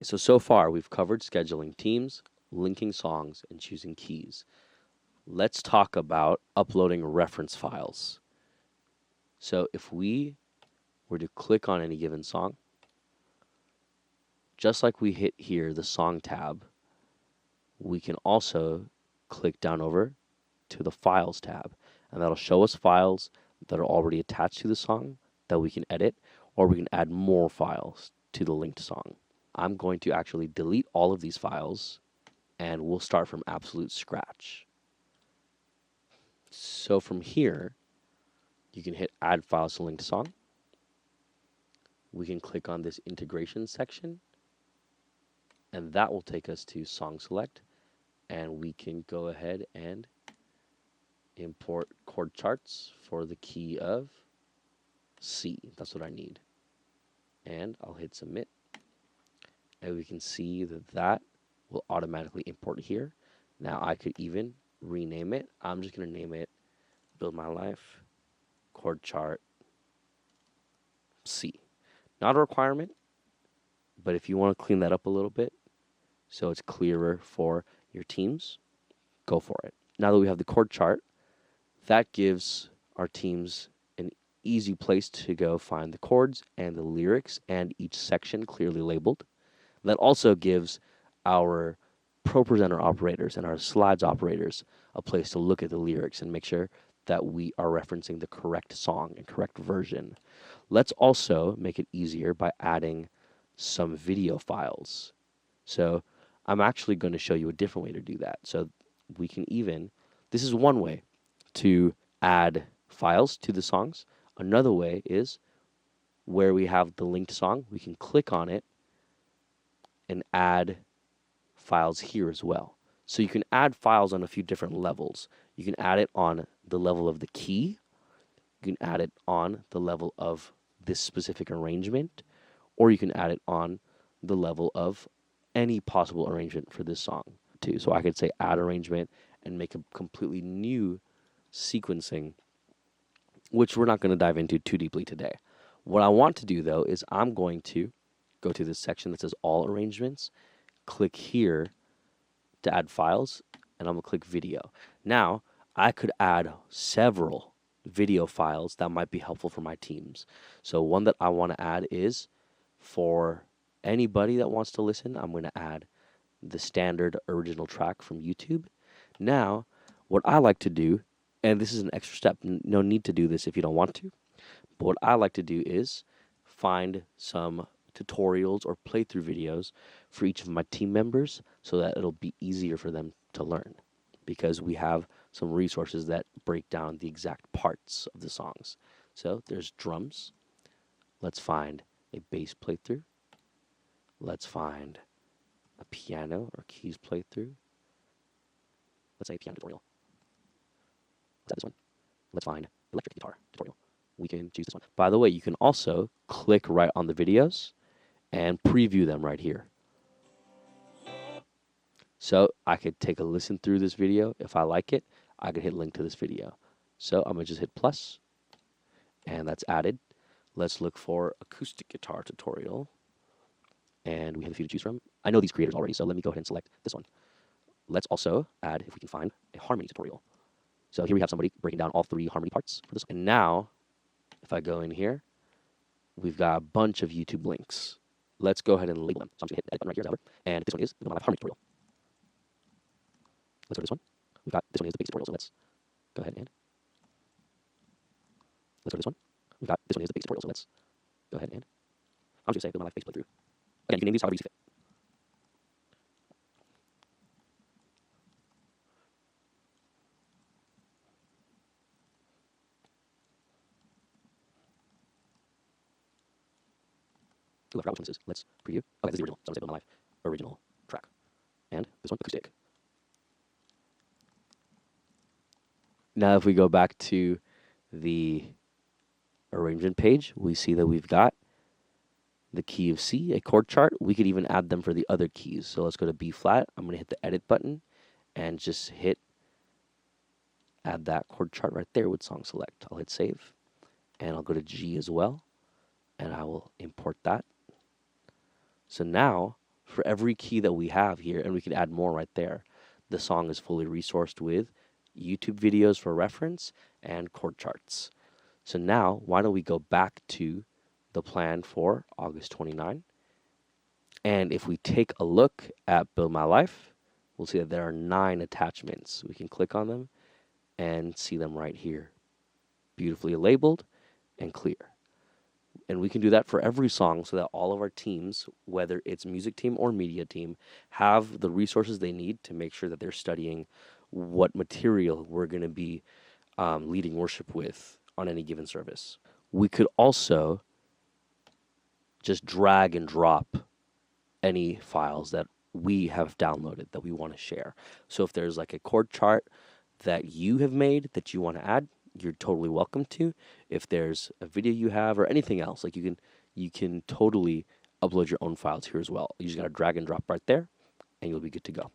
So far we've covered scheduling teams, linking songs, and choosing keys. Let's talk about uploading reference files. So if we were to click on any given song, just like we hit here, the song tab, we can also click down over to the files tab, and that'll show us files that are already attached to the song that we can edit, or we can add more files to the linked song. I'm going to actually delete all of these files, and we'll start from absolute scratch. So from here, you can hit add files to linked song. We can click on this integration section, and that will take us to song select, and we can go ahead and import chord charts for the key of C. That's what I need. And I'll hit submit, and we can see that that will automatically import here. Now I could even rename it. I'm just going to name it Build My Life Chord Chart C. Not a requirement, but if you want to clean that up a little bit so it's clearer for your teams, go for it. Now that we have the chord chart, that gives our teams an easy place to go find the chords and the lyrics and each section clearly labeled. That also gives our Pro Presenter operators and our slides operators a place to look at the lyrics and make sure that we are referencing the correct song and correct version. Let's also make it easier by adding some video files. So I'm actually going to show you a different way to do that. So we can even, this is one way to add files to the songs. Another way is where we have the linked song, we can click on it and add files here as well. So you can add files on a few different levels. You can add it on the level of the key. You can add it on the level of this specific arrangement, or you can add it on the level of any possible arrangement for this song too. So I could say add arrangement and make a completely new sequencing, which we're not going to dive into too deeply today. What I want to do though is I'm going to go to this section that says all arrangements, click here to add files, and I'm going to click video. Now, I could add several video files that might be helpful for my teams. So one that I want to add is for anybody that wants to listen, I'm going to add the standard original track from YouTube. Now, what I like to do, and this is an extra step, no need to do this if you don't want to, but what I like to do is find some tutorials or playthrough videos for each of my team members so that it'll be easier for them to learn, because we have some resources that break down the exact parts of the songs. So there's drums. Let's find a bass playthrough. Let's find a piano or keys playthrough. Let's say piano tutorial. Let's add this one. Let's find electric guitar tutorial. We can choose this one. By the way, you can also click right on the videos and preview them right here. So I could take a listen through this video. If I like it, I could hit link to this video. So I'm going to just hit plus, and that's added. Let's look for acoustic guitar tutorial. And we have a few to choose from. I know these creators already, so let me go ahead and select this one. Let's also add, if we can find, a harmony tutorial. So here we have somebody breaking down all 3 harmony parts for this. And now, if I go in here, we've got a bunch of YouTube links. Let's go ahead and label them. So I'm just going to hit the edit button right here, and this one is the Build My Life harmony tutorial. Let's go to this one. We've got this one is the basic tutorial, so let's go ahead and let's go to this one. We've got this one is the basic tutorial, so let's go ahead and I'm just going to say Build My Life basic playthrough. Again, you can name these however you see fit. Ooh, I forgot which one this is. Let's preview. Okay, this is the original. So I'm going to say Build My Life original track. And this one, acoustic. Now if we go back to the arrangement page, we see that we've got the key of C, a chord chart. We could even add them for the other keys. So let's go to B flat. I'm going to hit the edit button and just hit add that chord chart right there with song select. I'll hit save, and I'll go to G as well, and I will import that. So now for every key that we have here, and we can add more right there. The song is fully resourced with YouTube videos for reference and chord charts. So now, why don't we go back to the plan for August 29? And if we take a look at Build My Life, we'll see that there are 9 attachments. We can click on them and see them right here, beautifully labeled and clear. And we can do that for every song so that all of our teams, whether it's music team or media team, have the resources they need to make sure that they're studying what material we're going to be leading worship with on any given service. We could also just drag and drop any files that we have downloaded that we want to share. So if there's like a chord chart that you have made that you want to add, you're totally welcome to. If there's a video you have or anything else, like you can totally upload your own files here as well. You just got to drag and drop right there and you'll be good to go.